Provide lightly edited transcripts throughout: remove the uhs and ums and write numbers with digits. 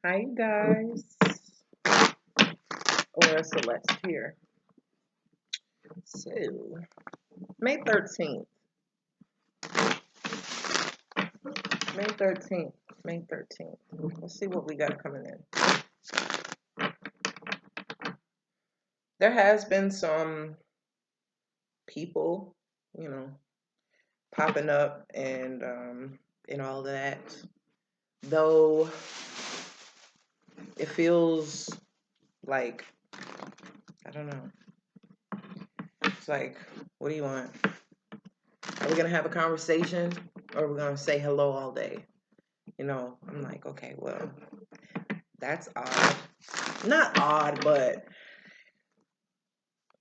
Hi, you guys. Or Celeste here. So, May 13th. May 13th. May 13th. Let's see what we got coming in. There has been some people, popping up and all that. Though it feels like, I don't know. It's like, what do you want? Are we going to have a conversation or are we going to say hello all day? I'm like, okay, well, that's odd. Not odd, but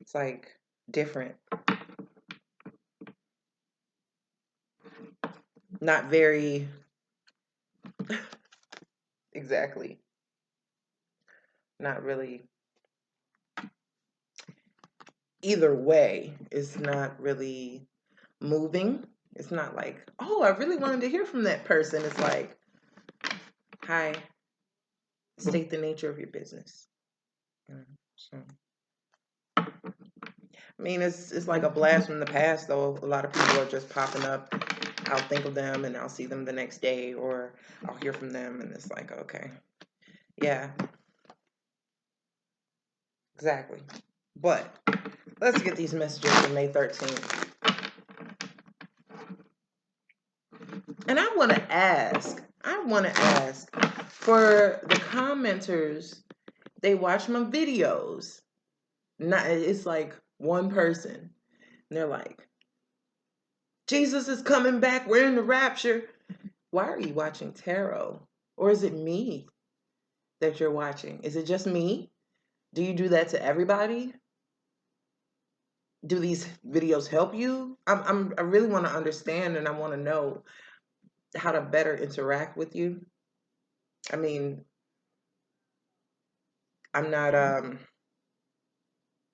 it's like different. Not very exactly. Not really. Either way, it's not really moving. It's not like, oh, I really wanted to hear from that person. It's like, hi, state the nature of your business. So, I mean, it's like a blast from the past, though. A lot of people are just popping up. I'll think of them and I'll see them the next day, or I'll hear from them, and it's like, okay, yeah, exactly. But let's get these messages for May 13th. And I want to ask for the commenters, they watch my videos. It's like one person. And they're like, Jesus is coming back. We're in the rapture. Why are you watching tarot? Or is it me that you're watching? Is it just me? Do you do that to everybody? Do these videos help you? I really want to understand, and I want to know how to better interact with you. I mean, I'm not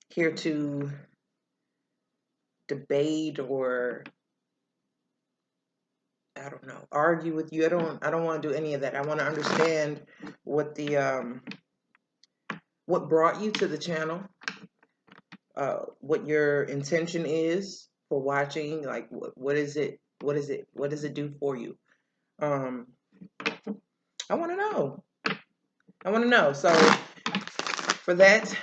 here to debate or, I don't know, argue with you. I don't want to do any of that. I want to understand what what brought you to the channel, what your intention is for watching. Like, what is it? What is it? What does it do for you? I want to know. I want to know. So for that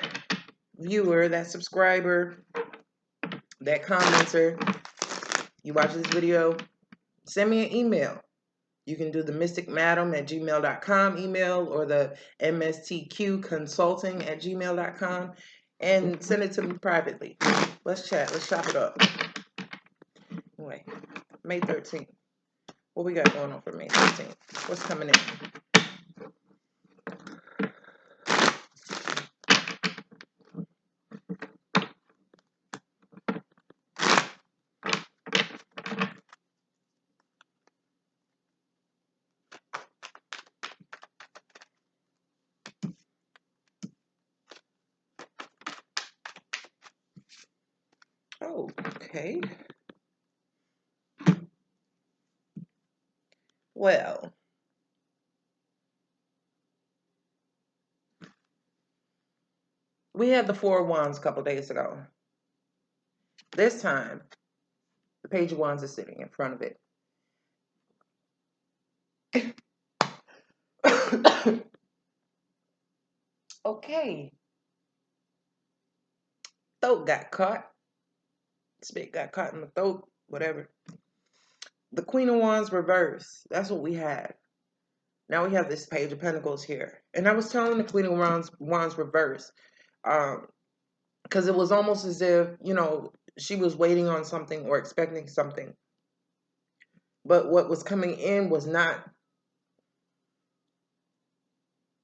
viewer, that subscriber, that commenter, you watch this video, send me an email. You can do the mysticmadam at gmail.com email or the mstqconsulting at gmail.com and send it to me privately. Let's chat. Let's chop it up. Anyway, May 13th. What we got going on for May 13th? What's coming in? Oh, okay. Well, we had the Four of Wands a couple days ago. This time, the Page of Wands is sitting in front of it. Okay. Throat got caught. Spit got caught in the throat, whatever. The Queen of Wands reverse. That's what we had. Now we have this Page of Pentacles here. And I was telling the Queen of Wands reverse, because it was almost as if, she was waiting on something or expecting something. But what was coming in was not,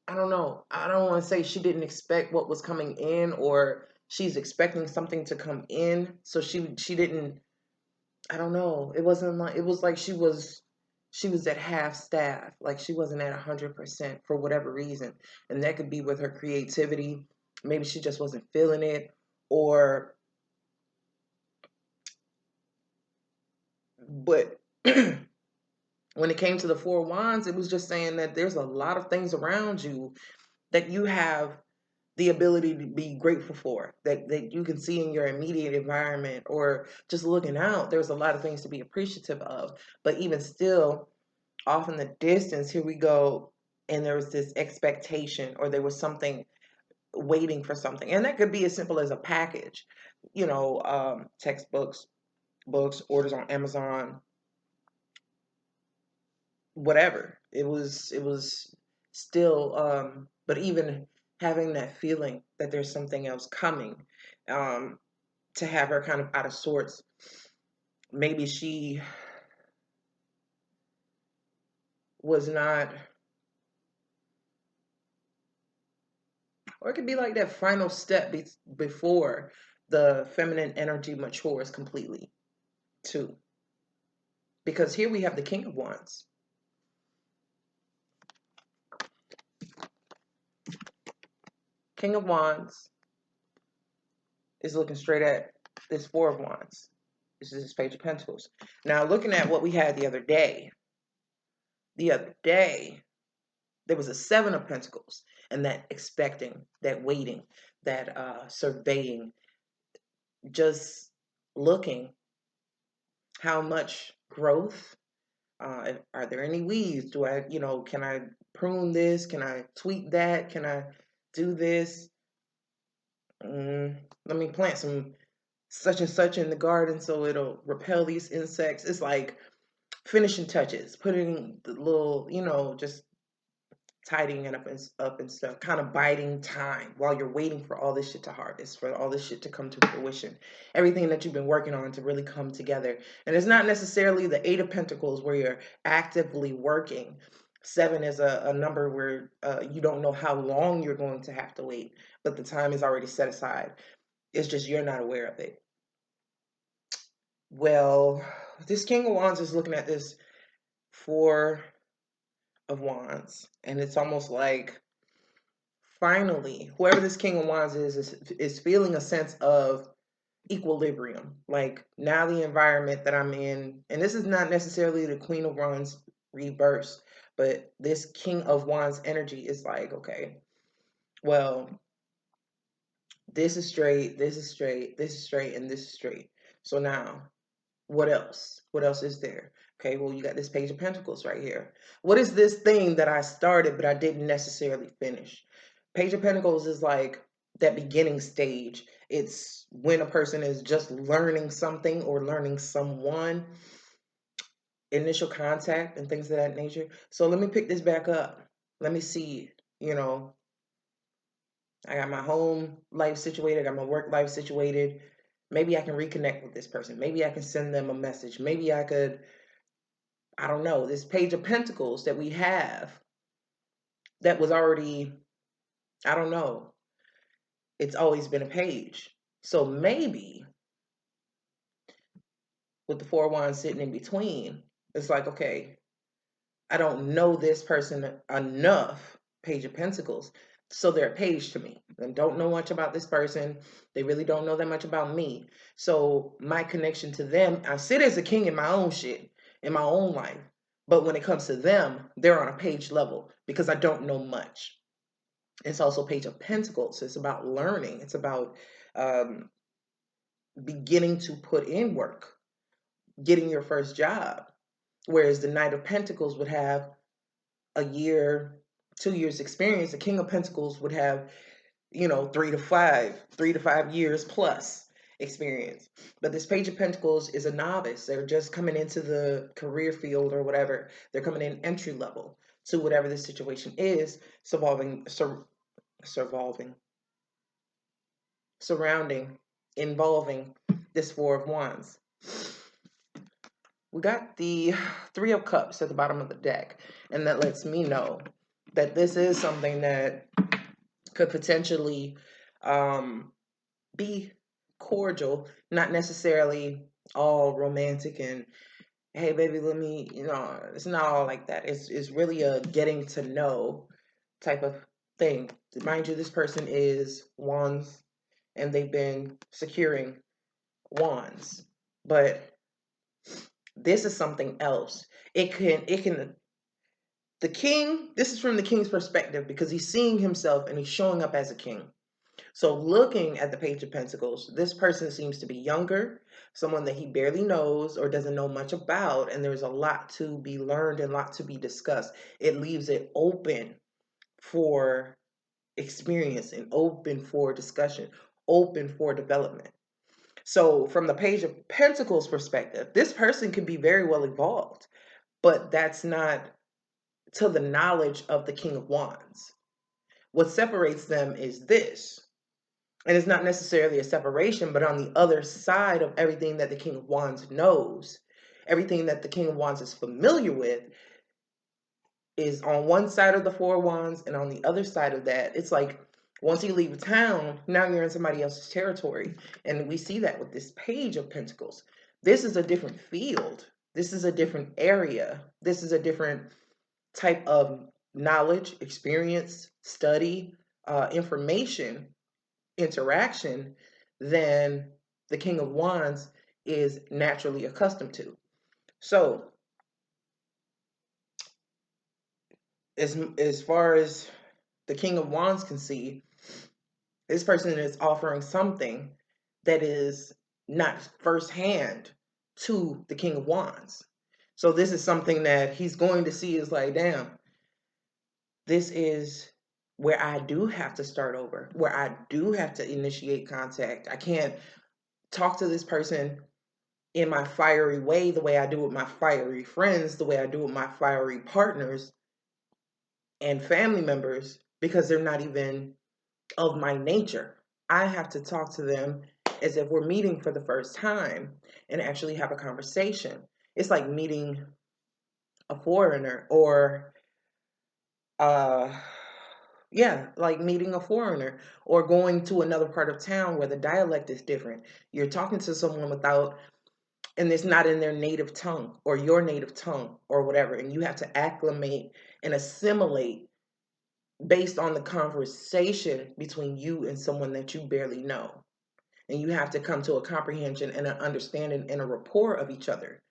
I don't know. I don't want to say she didn't expect what was coming in, or she's expecting something to come in. So she didn't, I don't know. It wasn't like, it was like she was at half staff. Like she wasn't at 100% for whatever reason. And that could be with her creativity. Maybe she just wasn't feeling it, but When it came to the Four of Wands, it was just saying that there's a lot of things around you that you have the ability to be grateful for, that you can see in your immediate environment, or just looking out. There's a lot of things to be appreciative of. But even still, off in the distance, here we go, and there was this expectation, or there was something waiting for something. And that could be as simple as a package, textbooks, books, orders on Amazon, whatever. It was still, but even having that feeling that there's something else coming, um, to have her kind of out of sorts. Maybe she was not, or it could be like that final step before the feminine energy matures completely, too. Because here we have the King of Wands. King of Wands is looking straight at this Four of Wands. This is his Page of Pentacles. Now, looking at what we had the other day, there was a Seven of Pentacles, and that expecting, that waiting, that surveying, just looking how much growth. Are there any weeds? Can I prune this? Can I tweak that? Can I do this? Let me plant some such and such in the garden so it'll repel these insects. It's like finishing touches, putting the little, just tidying it up and stuff, kind of biding time while you're waiting for all this shit to harvest, for all this shit to come to fruition, everything that you've been working on to really come together. And it's not necessarily the Eight of Pentacles where you're actively working. Seven is a number where you don't know how long you're going to have to wait, but the time is already set aside. It's just you're not aware of it. Well, this King of Wands is looking at this Four of Wands, and it's almost like finally, whoever this King of Wands is feeling a sense of equilibrium. Like, now the environment that I'm in, and this is not necessarily the Queen of Wands reverse, but this King of Wands energy is like, okay, well, this is straight, this is straight, this is straight, and this is straight. So now, what else? What else is there? Okay, well, you got this Page of Pentacles right here. What is this thing that I started but I didn't necessarily finish? Page of Pentacles is like that beginning stage. It's when a person is just learning something or learning someone, initial contact and things of that nature. So let me pick this back up. Let me see, I got my home life situated, I got my work life situated. Maybe I can reconnect with this person. Maybe I can send them a message. Maybe I could, I don't know, this Page of Pentacles that we have that was already, I don't know, it's always been a page. So maybe with the Four of Wands sitting in between, it's like, okay, I don't know this person enough, Page of Pentacles, so they're a page to me. And don't know much about this person. They really don't know that much about me. So my connection to them, I sit as a king in my own shit, in my own life. But when it comes to them, they're on a page level because I don't know much. It's also Page of Pentacles. It's about learning. It's about um, beginning to put in work, getting your first job. Whereas the Knight of Pentacles would have a year, 2 years experience. The King of Pentacles would have, 3 to 5 years plus experience. But this Page of Pentacles is a novice. They're just coming into the career field or whatever. They're coming in entry level to whatever the situation is, surrounding, involving this Four of Wands. We got the Three of Cups at the bottom of the deck, and that lets me know that this is something that could potentially be cordial, not necessarily all romantic and, hey, baby, let me, it's not all like that. It's really a getting to know type of thing. Mind you, this person is Wands, and they've been securing Wands, but This is something else. The king, this is from the king's perspective because he's seeing himself and he's showing up as a king. So looking at the Page of Pentacles, this person seems to be younger, someone that he barely knows or doesn't know much about, and there's a lot to be learned and a lot to be discussed. It leaves it open for experience and open for discussion, open for development. So from the Page of Pentacles perspective, this person could be very well evolved, but that's not to the knowledge of the King of Wands. What separates them is this. And it's not necessarily a separation, but on the other side of everything that the King of Wands knows, everything that the King of Wands is familiar with, is on one side of the Four of Wands, and on the other side of that, it's like once you leave town, now you're in somebody else's territory. And we see that with this Page of Pentacles. This is a different field. This is a different area. This is a different type of knowledge, experience, study, information, interaction than the King of Wands is naturally accustomed to. So, as far as the King of Wands can see, this person is offering something that is not firsthand to the King of Wands. So this is something that he's going to see is like, damn, this is where I do have to start over, where I do have to initiate contact. I can't talk to this person in my fiery way, the way I do with my fiery friends, the way I do with my fiery partners and family members, because they're not even of my nature. I have to talk to them as if we're meeting for the first time and actually have a conversation. It's like meeting a foreigner or like meeting a foreigner or going to another part of town where the dialect is different. You're talking to someone and it's not in their native tongue or your native tongue or whatever, and you have to acclimate and assimilate based on the conversation between you and someone that you barely know. And you have to come to a comprehension and an understanding and a rapport of each other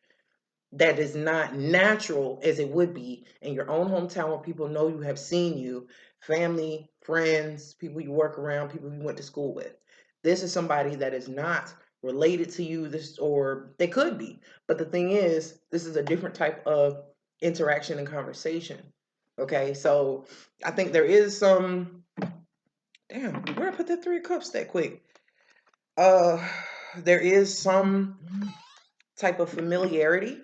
that is not natural as it would be in your own hometown where people know you, have seen you, family, friends, people you work around, people you went to school with. This is somebody that is not related to you, or they could be. But the thing is, this is a different type of interaction and conversation. Okay, so I think there is some, damn, where I put that Three of Cups that quick? There is some type of familiarity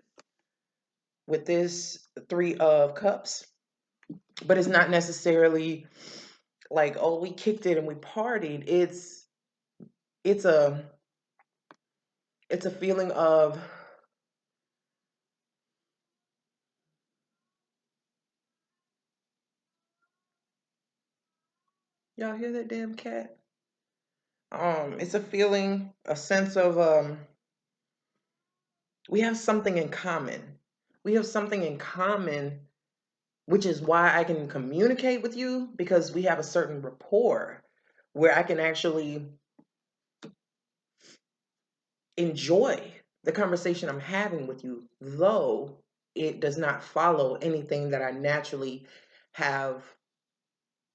with this Three of Cups, but it's not necessarily like, oh, we kicked it and we partied. It's a it's a feeling of, y'all hear that damn cat? It's a feeling, a sense of we have something in common. We have something in common, which is why I can communicate with you, because we have a certain rapport where I can actually enjoy the conversation I'm having with you, though it does not follow anything that I naturally have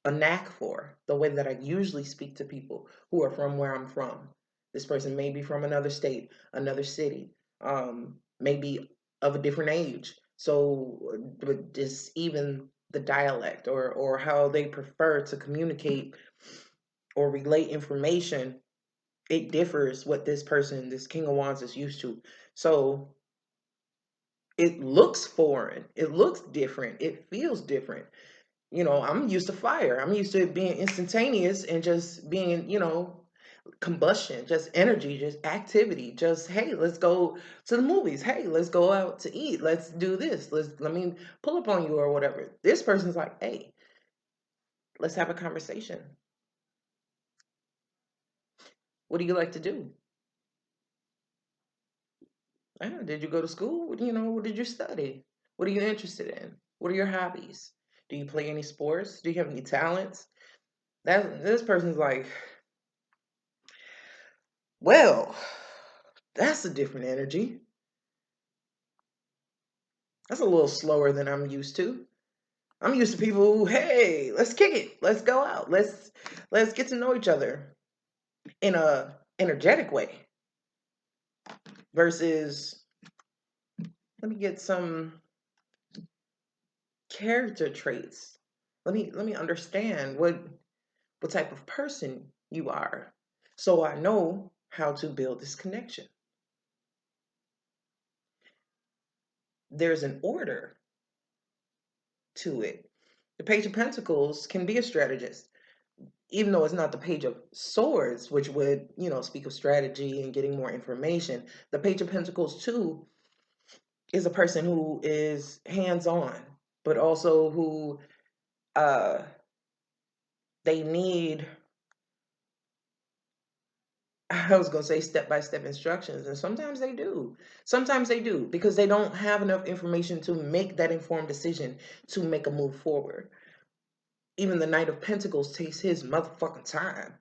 a knack for, the way that I usually speak to people who are from where I'm from. This person may be from another state, another city, maybe of a different age. So, but just even the dialect or how they prefer to communicate or relate information, it differs what this person, this King of Wands, is used to. So it looks foreign, it looks different, it feels different. I'm used to fire. I'm used to it being instantaneous and just being, combustion, just energy, just activity, just, hey, let's go to the movies. Hey, let's go out to eat. Let's do this. Let me pull up on you or whatever. This person's like, hey, let's have a conversation. What do you like to do? Did you go to school? What did you study? What are you interested in? What are your hobbies? Do you play any sports? Do you have any talents? This person's like, well, that's a different energy. That's a little slower than I'm used to. I'm used to people who, hey, let's kick it. Let's go out. Let's get to know each other in a energetic way versus let me get some character traits. Let me understand what type of person you are so I know how to build this connection. There's an order to it. The Page of Pentacles can be a strategist, even though it's not the Page of Swords, which would, speak of strategy and getting more information. The Page of Pentacles, too, is a person who is hands-on, but also who uh, they need, I was going to say step-by-step instructions, and sometimes they do. Sometimes they do, because they don't have enough information to make that informed decision to make a move forward. Even the Knight of Pentacles takes his motherfucking time,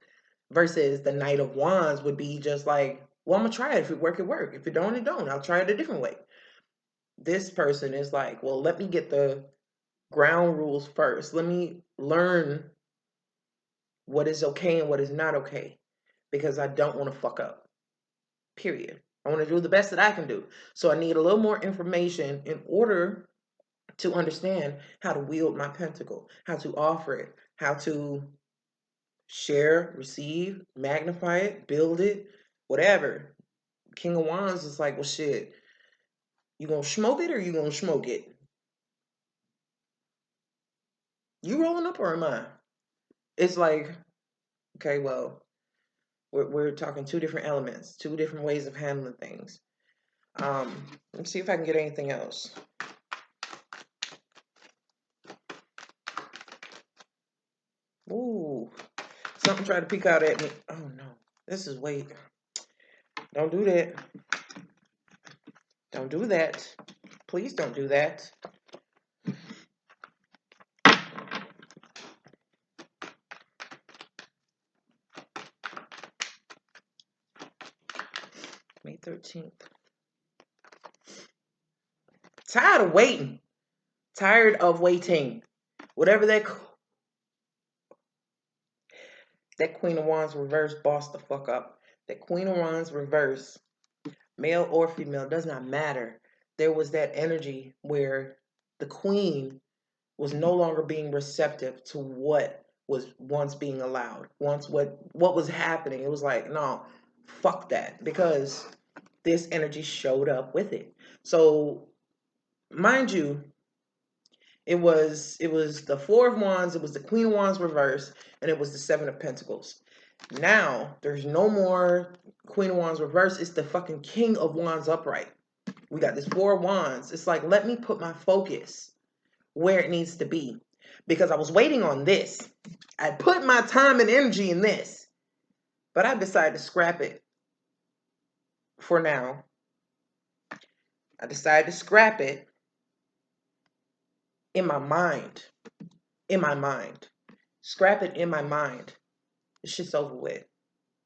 versus the Knight of Wands would be just like, well, I'm going to try it. If it work, it work. If it don't, it don't. I'll try it a different way. This person is like, well, let me get the ground rules first. Let me learn what is okay and what is not okay, because I don't want to fuck up. Period. I want to do the best that I can do. So I need a little more information in order to understand how to wield my pentacle, how to offer it, how to share, receive, magnify it, build it, whatever. King of Wands is like, well, shit, you gonna smoke it or you gonna smoke it? You rolling up or am I? It's like, okay, well, we're talking two different elements, two different ways of handling things. Let's see if I can get anything else. Ooh, something tried to peek out at me. Oh no, this is weight. Don't do that. Don't do that. Please don't do that. May 13th. Tired of waiting. Tired of waiting. Whatever that Queen of Wands reverse boss the fuck up. That Queen of Wands reverse, male or female, does not matter. There was that energy where the queen was no longer being receptive to what was once being allowed. Once what was happening, it was like, no, fuck that, because this energy showed up with it. So, mind you, it was the Four of Wands, it was the Queen of Wands reverse, and it was the Seven of Pentacles. Now, there's no more Queen of Wands reverse. It's the fucking King of Wands upright. We got this Four of Wands. It's like, let me put my focus where it needs to be, because I was waiting on this. I put my time and energy in this, but I decided to scrap it for now. I decided to scrap it in my mind. In my mind. Scrap it in my mind. This shit's over with.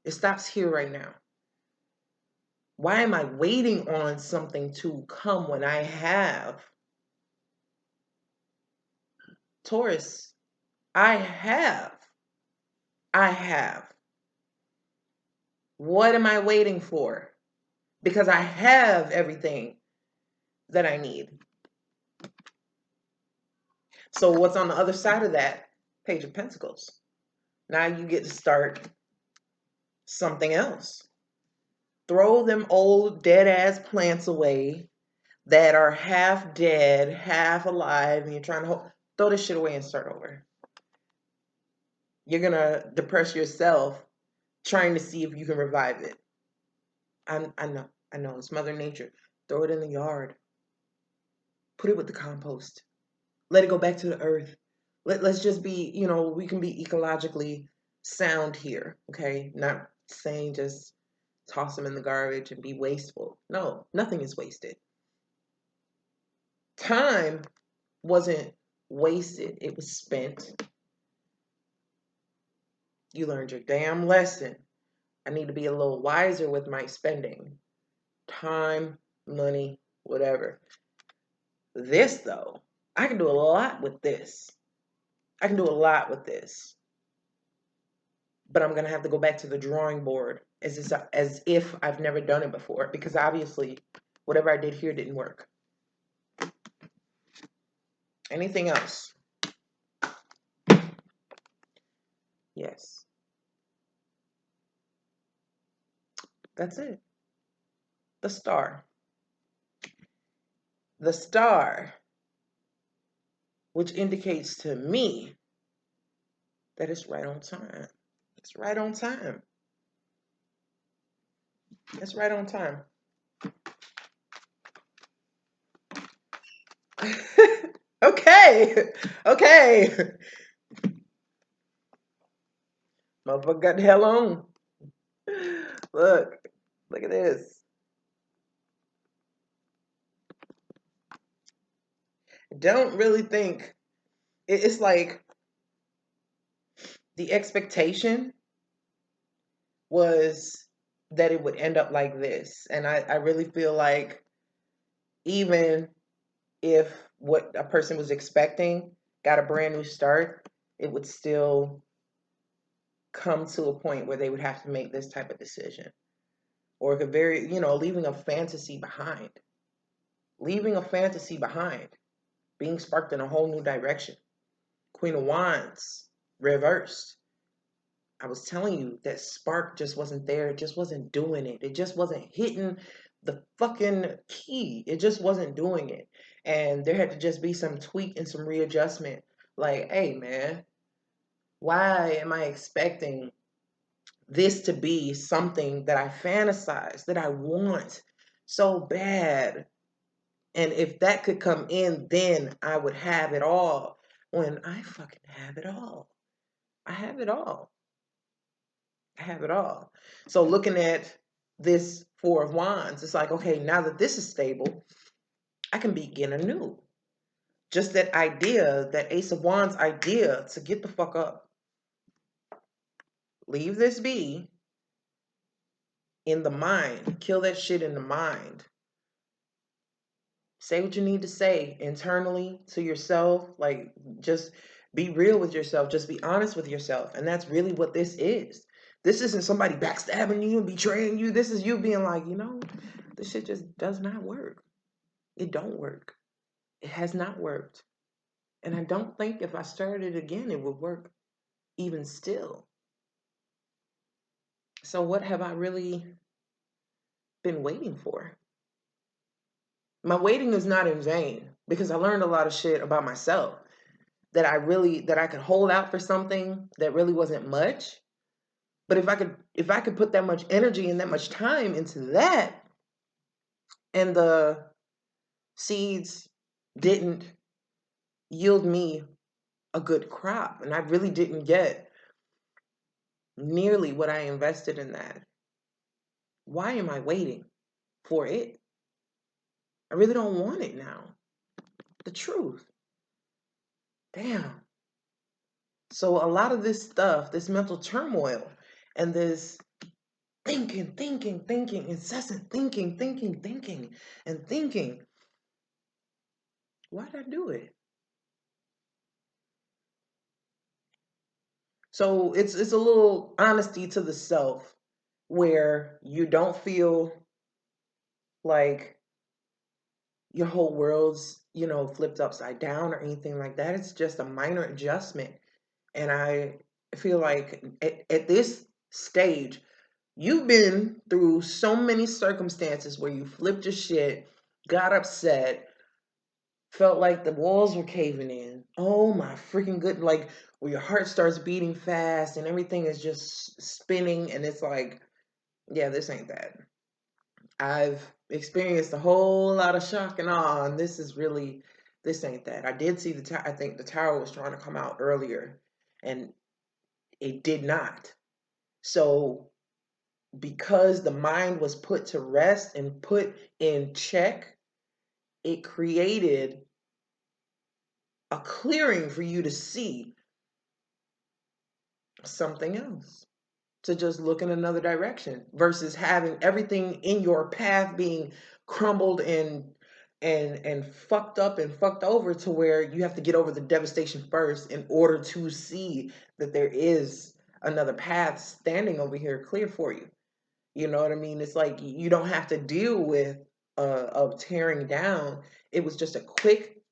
It stops here right now. Why am I waiting on something to come when I have? Taurus, I have. What am I waiting for? Because I have everything that I need. So what's on the other side of that? Page of Pentacles. Now you get to start something else. Throw them old dead ass plants away that are half dead, half alive, and you're trying to throw this shit away and start over. You're going to depress yourself trying to see if you can revive it. I know, it's Mother Nature. Throw it in the yard. Put it with the compost. Let it go back to the earth. Let's just be, we can be ecologically sound here, okay? Not saying just toss them in the garbage and be wasteful. No, nothing is wasted. Time wasn't wasted. It was spent. You learned your damn lesson. I need to be a little wiser with my spending. Time, money, whatever. This, though, I can do a lot with this. I can do a lot with this. But I'm going to have to go back to the drawing board as if I've never done it before, because obviously whatever I did here didn't work. Anything else? Yes. That's it. The star. The star, which indicates to me that it's right on time. It's right on time. It's right on time. Okay. Okay. Motherfucker got the hell on. Look. Look at this. Don't really think. It's like the expectation was that it would end up like this. And I really feel like even if what a person was expecting got a brand new start, it would still come to a point where they would have to make this type of decision. Or it could leaving a fantasy behind. Leaving a fantasy behind. Being sparked in a whole new direction. Queen of Wands, reversed. I was telling you that spark just wasn't there. It just wasn't doing it. It just wasn't hitting the fucking key. It just wasn't doing it. And there had to just be some tweak and some readjustment. Like, hey, man, why am I expecting this to be something that I fantasize, that I want so bad? And if that could come in, then I would have it all. When I fucking have it all. I have it all. I have it all. So looking at this Four of Wands, it's like, okay, now that this is stable, I can begin anew. Just that idea, that Ace of Wands idea to get the fuck up. Leave this be in the mind. Kill that shit in the mind. Say what you need to say internally to yourself. Like, just be real with yourself. Just be honest with yourself. And that's really what this is. This isn't somebody backstabbing you and betraying you. This is you being like, this shit just does not work. It don't work. It has not worked. And I don't think if I started it again, it would work even still. So what have I really been waiting for? My waiting is not in vain, because I learned a lot of shit about myself that I could hold out for something that really wasn't much. But if I could put that much energy and that much time into that, and the seeds didn't yield me a good crop, and I really didn't get nearly what I invested in that, why am I waiting for it? I really don't want it now. The truth. Damn. So a lot of this stuff, this mental turmoil, and this thinking, incessant thinking, and thinking. Why'd I do it? So it's a little honesty to the self, where you don't feel like your whole world's, flipped upside down or anything like that. It's just a minor adjustment. And I feel like at this stage, you've been through so many circumstances where you flipped your shit, got upset, felt like the walls were caving in. Oh my freaking good. Like, where your heart starts beating fast and everything is just spinning. And it's like, yeah, this ain't that. I've experienced a whole lot of shock and awe. And this ain't that. I did see I think the tower was trying to come out earlier and it did not. So because the mind was put to rest and put in check, it created a clearing for you to see something else, to just look in another direction versus having everything in your path being crumbled and and fucked up and fucked over to where you have to get over the devastation first in order to see that there is another path standing over here clear for you. You know what I mean? It's like you don't have to deal with of tearing down. It was just a quick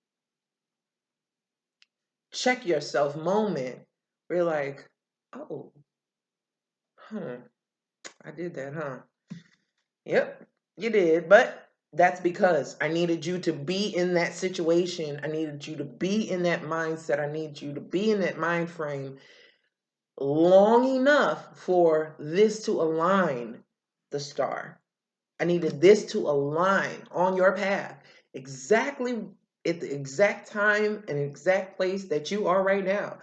check yourself moment where you're like, oh, I did that, huh? Yep, you did. But that's because I needed you to be in that situation. I needed you to be in that mindset. I need you to be in that mind frame long enough for this to align the star. I needed this to align on your path exactly at the exact time and exact place that you are right now.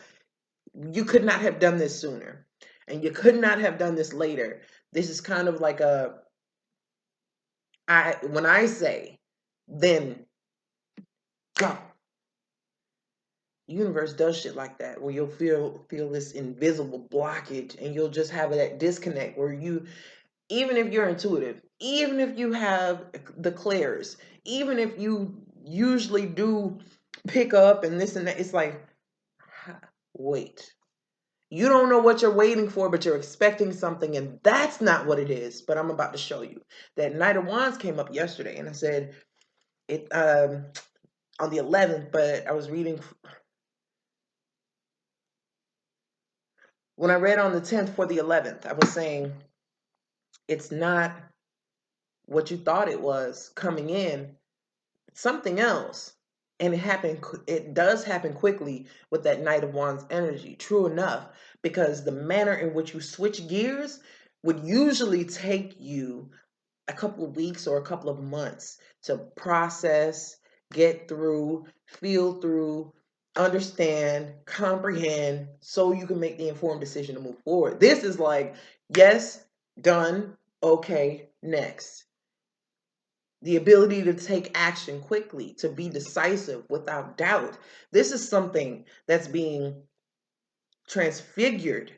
You could not have done this sooner, and you could not have done this later. This is kind of like when I say, then go. Universe does shit like that where you'll feel this invisible blockage, and you'll just have that disconnect where you, even if you're intuitive, even if you have the clairs, even if you usually do pick up and this and that, it's like, wait. You don't know what you're waiting for, but you're expecting something, and that's not what it is. But I'm about to show you. That Knight of Wands came up yesterday, and I said it on the 11th, but I was reading. When I read on the 10th for the 11th, I was saying it's not what you thought it was coming in, it's something else. And it does happen quickly with that Knight of Wands energy, true enough, because the manner in which you switch gears would usually take you a couple of weeks or a couple of months to process, get through, feel through, understand, comprehend, so you can make the informed decision to move forward. This is like, yes, done, okay, next. The ability to take action quickly, to be decisive without doubt. This is something that's being transfigured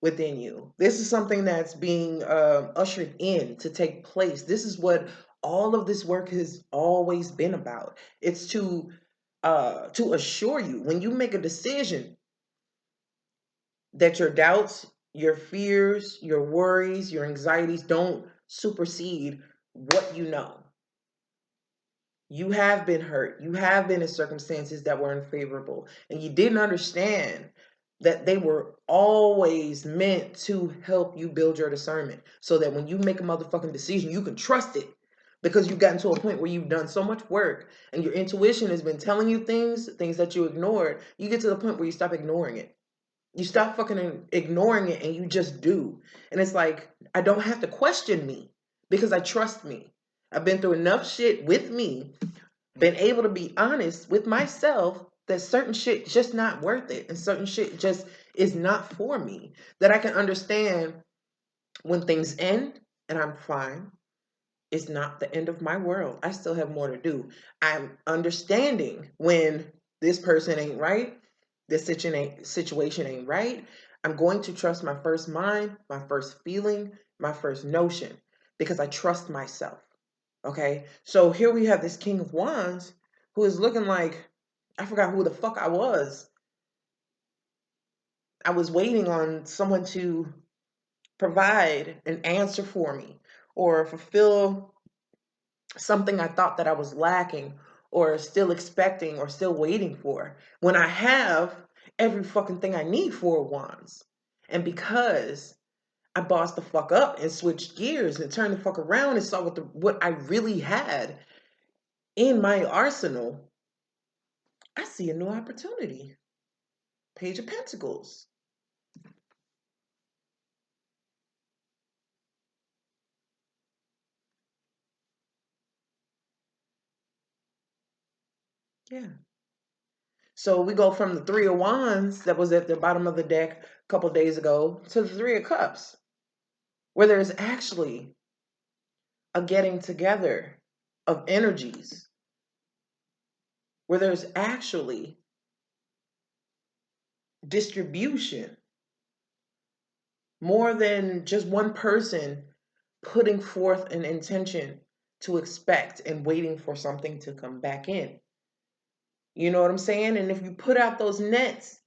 within you. This is something that's being ushered in to take place. This is what all of this work has always been about. It's to assure you when you make a decision that your doubts, your fears, your worries, your anxieties don't supersede what you know. You have been hurt. You have been in circumstances that were unfavorable, and you didn't understand that they were always meant to help you build your discernment so that when you make a motherfucking decision, you can trust it because you've gotten to a point where you've done so much work and your intuition has been telling you things that you ignored. You get to the point where you stop ignoring it. You stop fucking ignoring it and you just do. And it's like, I don't have to question me because I trust me. I've been through enough shit with me, been able to be honest with myself that certain shit just not worth it and certain shit just is not for me. That I can understand when things end and I'm fine. It's not the end of my world. I still have more to do. I'm understanding when this person ain't right, this situation ain't right. I'm going to trust my first mind, my first feeling, my first notion because I trust myself. Okay, so here we have this King of Wands who is looking like, I forgot who the fuck I was. I was waiting on someone to provide an answer for me or fulfill something I thought that I was lacking or still expecting or still waiting for when I have every fucking thing I need for Wands. And because I bossed the fuck up and switched gears and turned the fuck around and saw what I really had in my arsenal, I see a new opportunity. Page of Pentacles. Yeah. So we go from the Three of Wands that was at the bottom of the deck a couple days ago to the Three of Cups, where there's actually a getting together of energies, where there's actually distribution, more than just one person putting forth an intention to expect and waiting for something to come back in. You know what I'm saying? And if you put out those nets,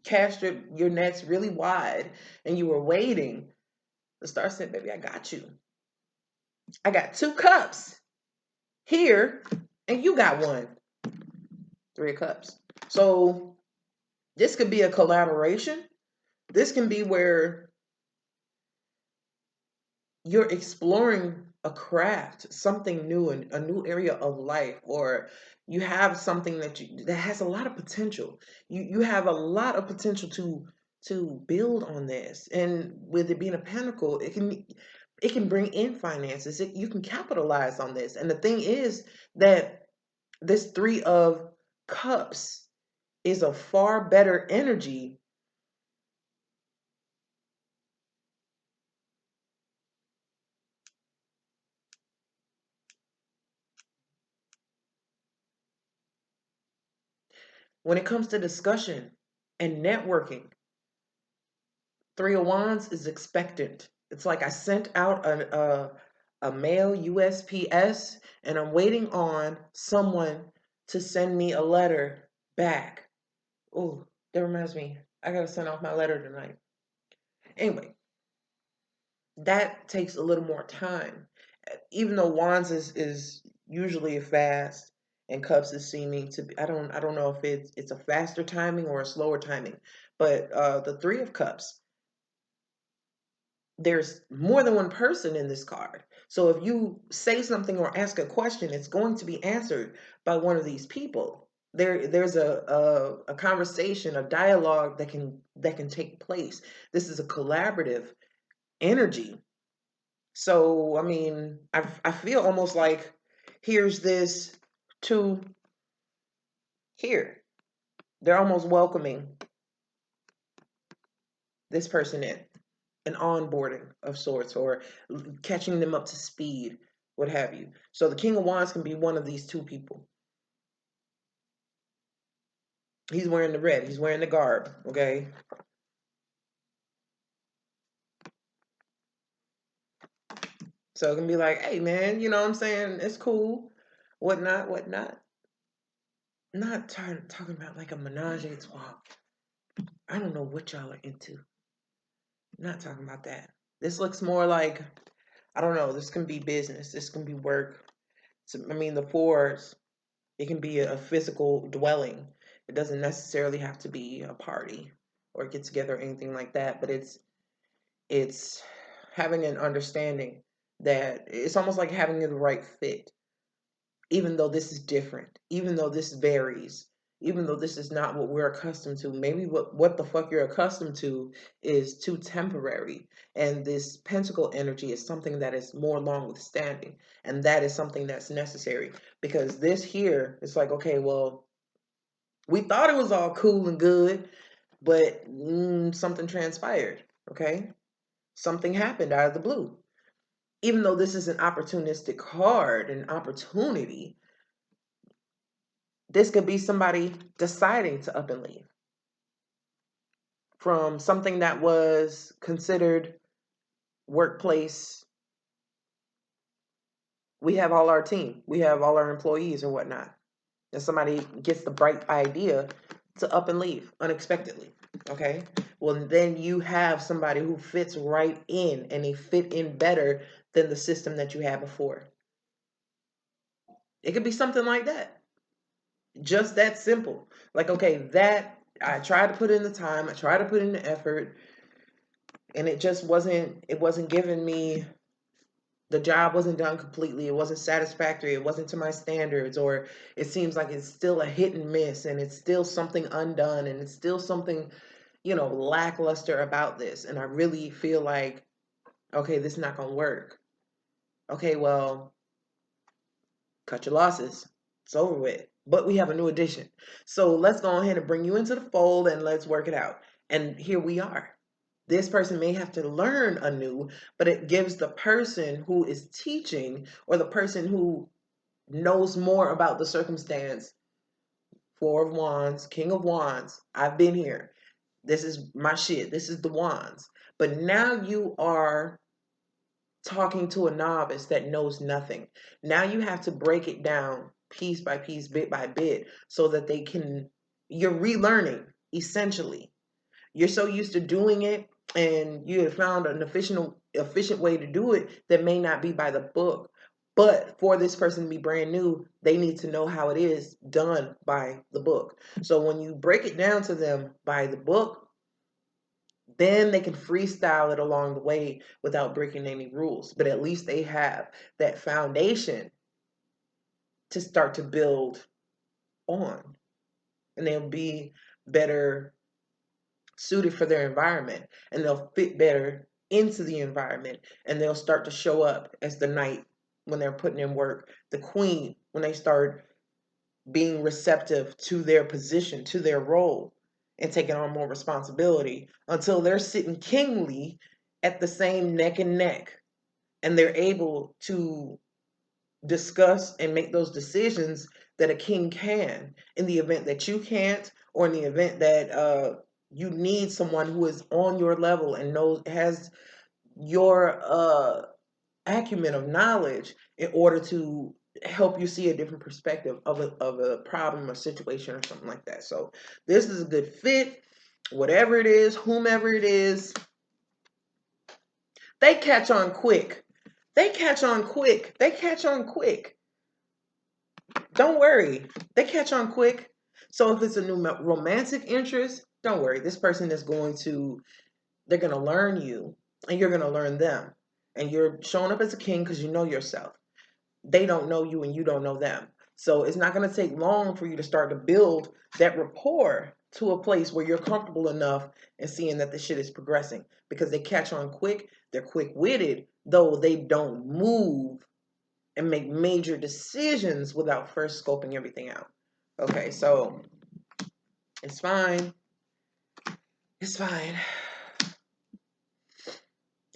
cast your nets really wide, and you were waiting, the star said, "Baby, I got you. I got 2 cups here, and you got one. 3 cups." So this could be a collaboration. This can be where you're exploring a craft, something new, and a new area of life, or you have something that has a lot of potential. You have a lot of potential to build on this, and with it being a pentacle, it can bring in finances. You can capitalize on this, and the thing is that this 3 of Cups is a far better energy when it comes to discussion and networking. 3 of Wands is expectant. It's like I sent out a mail USPS, and I'm waiting on someone to send me a letter back. Oh, that reminds me, I gotta send off my letter tonight. Anyway, that takes a little more time. Even though Wands is usually fast and Cups is seeming to be, I don't know if it's a faster timing or a slower timing, but the 3 of Cups, there's more than one person in this card. So if you say something or ask a question, it's going to be answered by one of these people. There's a conversation, a dialogue that can take place. This is a collaborative energy. So I mean, I feel almost like here's this to here. They're almost welcoming this person in, an onboarding of sorts, or catching them up to speed, what have you. So the King of Wands can be one of these 2 people. He's wearing the red. He's wearing the garb. Okay. So it can be like, hey man, you know what I'm saying? It's cool. Whatnot, whatnot. Not talking about like a menage a trois. I don't know what y'all are into. Not talking about that. This looks more like, I don't know, this can be business. This can be work. So, I mean, the fours, it can be a physical dwelling. It doesn't necessarily have to be a party or get together or anything like that, but it's having an understanding that it's almost like having the right fit, even though this is different, even though this varies, even though this is not what we're accustomed to. Maybe what the fuck you're accustomed to is too temporary. And this pentacle energy is something that is more long withstanding. And that is something that's necessary. Because this here, it's like, okay, well, we thought it was all cool and good, but something transpired. Okay. Something happened out of the blue. Even though this is an opportunistic card, an opportunity, this could be somebody deciding to up and leave from something that was considered workplace. We have all our team, we have all our employees or whatnot. And somebody gets the bright idea to up and leave unexpectedly. Okay. Well, then you have somebody who fits right in, and they fit in better than the system that you had before. It could be something like that. Just that simple. Like, okay, that I tried to put in the time, I tried to put in the effort, and it wasn't giving me, the job wasn't done completely, it wasn't satisfactory, it wasn't to my standards, or it seems like it's still a hit and miss, and it's still something undone, and it's still something, lackluster about this, and I really feel like, okay, this is not gonna work. Okay, well, cut your losses. It's over with. But we have a new addition. So let's go ahead and bring you into the fold, and let's work it out. And here we are. This person may have to learn anew, but it gives the person who is teaching, or the person who knows more about the circumstance, 4 of Wands, King of Wands. I've been here. This is my shit. This is the Wands. But now you are talking to a novice that knows nothing. Now you have to break it down piece by piece, bit by bit, so that you're relearning essentially. You're so used to doing it, and you have found an efficient way to do it that may not be by the book. But for this person to be brand new, they need to know how it is done by the book. So when you break it down to them by the book, then they can freestyle it along the way without breaking any rules. But at least they have that foundation to start to build on, and they'll be better suited for their environment, and they'll fit better into the environment, and they'll start to show up as the knight when they're putting in work, the queen when they start being receptive to their position, to their role, and taking on more responsibility, until they're sitting kingly at the same neck and neck, and they're able to discuss and make those decisions that a king can, in the event that you can't, or in the event that you need someone who is on your level and has your acumen of knowledge in order to help you see a different perspective of a problem or situation or something like that. So this is a good fit. Whatever it is, whomever it is, they catch on quick. They catch on quick. They catch on quick. Don't worry. They catch on quick. So if it's a new romantic interest, don't worry. This person is they're going to learn you, and you're going to learn them. And you're showing up as a king because you know yourself. They don't know you and you don't know them. So it's not going to take long for you to start to build that rapport to a place where you're comfortable enough and seeing that the shit is progressing, because they catch on quick. They're quick-witted, though they don't move and make major decisions without first scoping everything out. Okay, so it's fine. It's fine.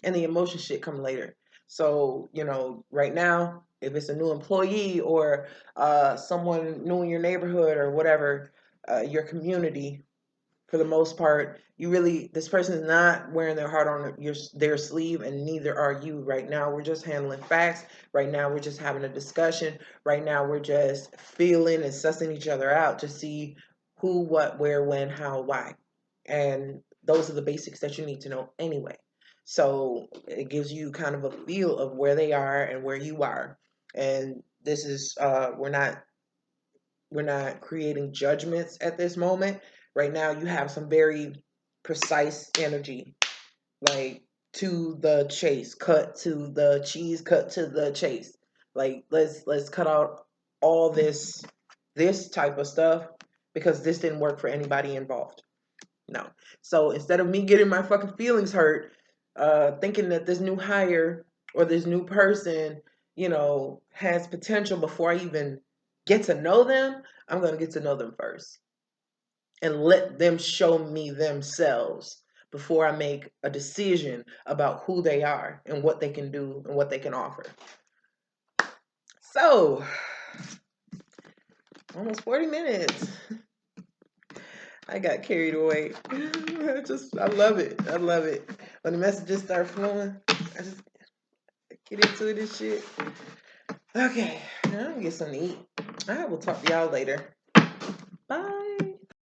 And the emotion shit come later. So, right now, if it's a new employee or someone new in your neighborhood or whatever, your community, for the most part, this person is not wearing their heart on their sleeve, and neither are you. Right now, we're just handling facts. Right now, we're just having a discussion. Right now, we're just feeling and sussing each other out to see who, what, where, when, how, why. And those are the basics that you need to know anyway. So it gives you kind of a feel of where they are and where you are. And this is, we're not creating judgments at this moment. Right now, you have some very precise energy, like to the chase, cut to the cheese, cut to the chase. Like let's cut out all this type of stuff, because this didn't work for anybody involved. No. So instead of me getting my fucking feelings hurt, thinking that this new hire or this new person, has potential before I even get to know them, I'm going to get to know them first and let them show me themselves before I make a decision about who they are and what they can do and what they can offer. So, almost 40 minutes. I got carried away. I love it. I love it. When the messages start flowing, I just get into it and shit. Okay, now I'm gonna get something to eat. I will talk to y'all later. Bye.